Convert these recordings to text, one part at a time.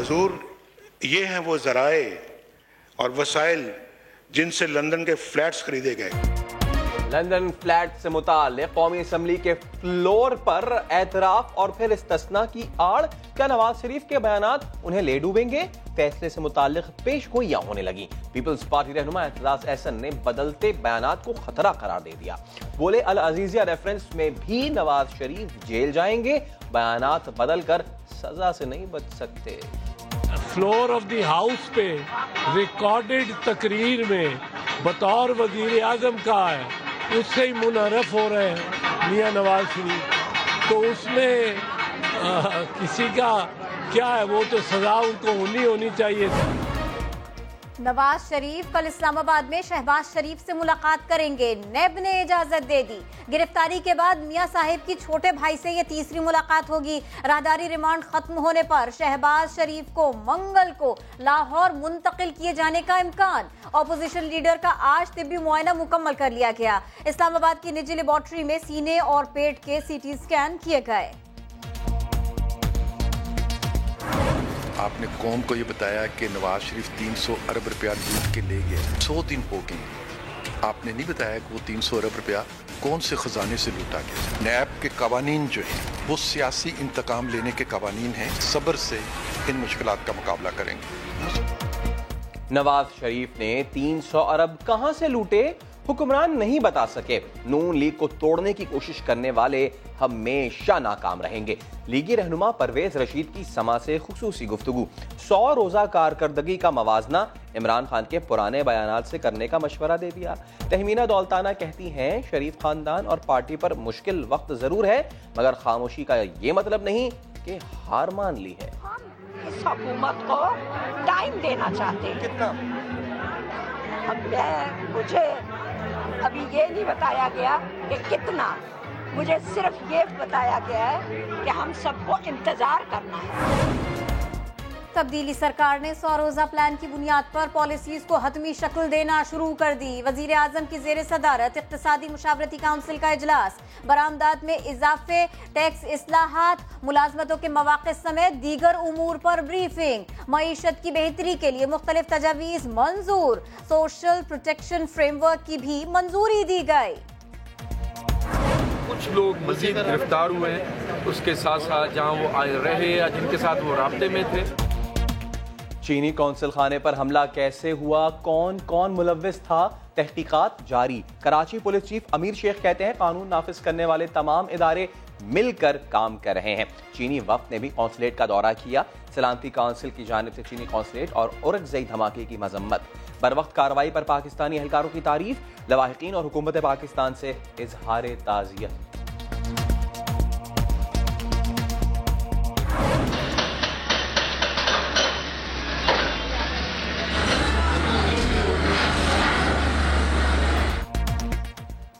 हुजूर, ये हैं वो ज़राए और वसाइल जिनसे लंदन के फ्लैट्स खरीदे गए। लंदन फ्लैट से मुताल्लिक कौमी असम्बली के फ्लोर पर एतराफ और फिर इस्तिस्ना की आड़, क्या नवाज शरीफ के बयानात उन्हें ले डूबेंगे? फैसले से मुताल्लिक पेशगोइयां होने लगी। पीपल्स पार्टी रहनुमा एतजाज एहसन ने बदलते बयानात को खतरा करार दे दिया। बोले अल अजीजिया रेफरेंस में भी नवाज शरीफ जेल जाएंगे, बयानात बदल कर सजा से नहीं बच सकते। फ्लोर ऑफ द हाउस पे रिकॉर्डेड तकरीर में बतौर वजीर आजम का है, उससे ही मुनहरफ हो रहे हैं मियां नवाज शरीफ, तो उसमें किसी का क्या है, वो तो सजा उनको होनी चाहिए थी। नवाज शरीफ कल इस्लामाबाद में शहबाज शरीफ से मुलाकात करेंगे। नेब ने इजाजत दे दी। गिरफ्तारी के बाद मियां साहिब की छोटे भाई से ये तीसरी मुलाकात होगी। राहदारी रिमांड खत्म होने पर शहबाज शरीफ को मंगल को लाहौर मुंतकिल किए जाने का इम्कान। ऑपोजिशन लीडर का आज तिब्बी मुआयना मुकम्मल कर लिया गया। इस्लामाबाद की निजी लेबोरेटरी में सीने और पेट के सीटी स्कैन किए गए। आपने कौम को ये बताया कि नवाज शरीफ 300 अरब रुपया लूट के ले गए। 100 दिन हो गए, आपने नहीं बताया कि वो 300 अरब रुपया कौन से खजाने से लूटा गया। नैब के कवानीन जो हैं वो सियासी इंतकाम लेने के कवानीन हैं। सब्र से इन मुश्किलात का मुकाबला करेंगे। नवाज शरीफ ने 300 अरब कहां से लूटे, हुक्मरान नहीं बता सके। नून लीग को तोड़ने की कोशिश करने वाले हमेशा नाकाम रहेंगे। लीगी रहनुमा परवेज रशीद की समा से खुसूसी गुफ्तगू। 100 रोजा कारकर्दगी का मवाजना इमरान खान के पुराने बयानात से करने का मशवरा दे दिया। तहमीना दौलताना कहती हैं शरीफ खानदान और पार्टी पर मुश्किल वक्त जरूर है, मगर खामोशी का ये मतलब नहीं कि हार मान ली है। इस हुकूमत को टाइम देना चाहते हैं। कितना? मुझे अभी ये नहीं बताया गया कि कितना, मुझे सिर्फ ये बताया गया है कि हम सबको इंतजार करना है। तब्दीली सरकार ने 100 रोजा प्लान की बुनियाद पर पॉलिसीज को हतमी शक्ल देना शुरू कर दी। वजीर आजम की जेर सदारत इक्तिसादी मुशावरती काउंसिल का इजलास। बरामदात में इजाफे, टैक्स इस्लाहात, मुलाजमतों के मौक़े समेत दीगर उमूर पर ब्रीफिंग। मईशत की बेहतरी के लिए मुख्तलिफ तजावीज़ मंजूर। सोशल प्रोटेक्शन फ्रेमवर्क की भी मंजूरी दी गई। कुछ लोग मजीद गिरफ्तार हुए हैं, उसके साथ साथ जहां वो रहे या जिनके साथ वो राब्ते में थे। चीनी कौंसिल खाने पर हमला कैसे हुआ, कौन कौन मुलव्विस था, तहकीकात जारी। कराची पुलिस चीफ अमीर शेख कहते हैं कानून नाफिज करने वाले तमाम इदारे मिलकर काम कर रहे हैं। चीनी वफ्द ने भी कौंसलेट का दौरा किया। सलामती काउंसिल की जानिब से चीनी कौंसलेट और औरकजई धमाके की मजम्मत। बर वक्त कार्रवाई पर पाकिस्तानी एहलकारों की तारीफ। लवाहिकीन और हुकूमत पाकिस्तान से इजहार ताज़ियत।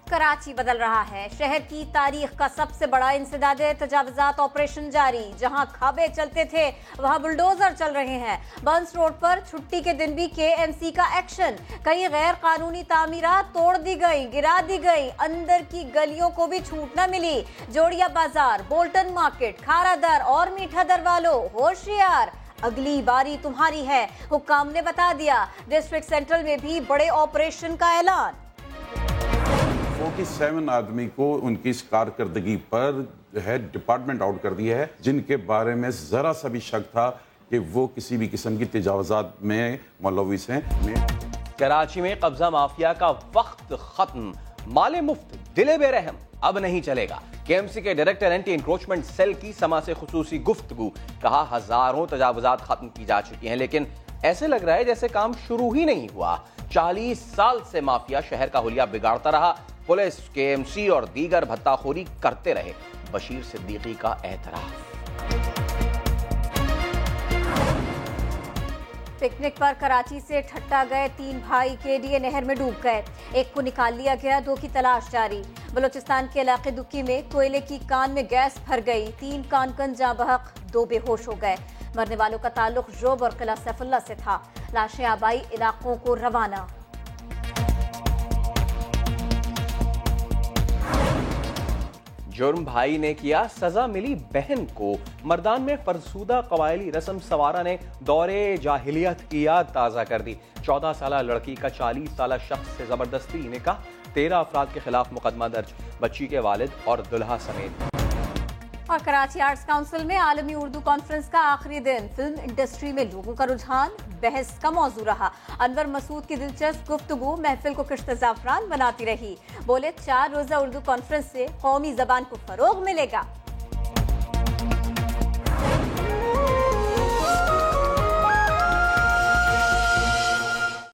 कराची बदल रहा है। शहर की तारीख का सबसे बड़ा इंसदाद तजावुजात ऑपरेशन जारी। जहां खाबे चलते थे वहां बुलडोजर चल रहे हैं। बंस रोड पर छुट्टी के दिन भी KMC का एक्शन। कई गैर कानूनी तामीरात तोड़ दी गई, गिरा दी गई। अंदर की गलियों को भी छूट न मिली। जोड़िया बाजार, बोल्टन मार्केट, खारा दर और मीठा दर वालों होशियार, अगली बारी तुम्हारी है। हुक्काम ने बता दिया। डिस्ट्रिक्ट सेंट्रल में भी बड़े ऑपरेशन का ऐलान। 47 आदमी को उनकी इस कारकर्दगी पर जो है डिपार्टमेंट आउट कर दिया है, जिनके बारे में जरा सा भी शक था कि वो किसी भी किस्म की तजावुजात में मुलव्विस हैं। कराची में कब्जा माफिया का वक्त खत्म। माले मुफ्त, दिले बेरहम अब नहीं चलेगा। KMC के डायरेक्टर एंटी इंक्रोचमेंट सेल की समा से खुसूसी गुफ्तगू। कहा हजारों तजावुजात खत्म की जा चुकी हैं, लेकिन ऐसे लग रहा है जैसे काम शुरू ही नहीं हुआ। 40 साल से माफिया शहर का हुलिया बिगाड़ता रहा। पुलिस, KMC और दीगर भत्ताखोरी करते रहे। बशीर सिद्दीकी का एतराफ। पिकनिक पर कराची से ठट्टा गए 3 भाई KDA नहर में डूब गए। एक को निकाल लिया गया, 2 की तलाश जारी। बलोचिस्तान के इलाके दुक्की में कोयले की कान में गैस भर गई। 3 कानकन जाँ बहक, 2 बेहोश हो गए। मरने वालों का ताल्लुक जोब और किला सैफुल्ला से था। लाशें आबाई इलाकों को रवाना। جرم بھائی نے کیا، سزا ملی بہن کو۔ مردان میں فرسودہ قبائلی رسم سوارہ نے دورے جاہلیت کی یاد تازہ کر دی۔ 14 سالہ لڑکی کا 40 سالہ شخص سے زبردستی نکاح، 13 افراد کے خلاف مقدمہ درج، بچی کے والد اور دلہا سمیت۔ اور کراچی آرٹس کونسل میں عالمی اردو کانفرنس کا آخری دن، فلم انڈسٹری میں لوگوں کا رجحان بحث کا موضوع رہا۔ انور مسعود کی دلچسپ گفتگو محفل کو کشت زعفران بناتی رہی۔ بولے 4 روزہ اردو کانفرنس سے قومی زبان کو فروغ ملے گا۔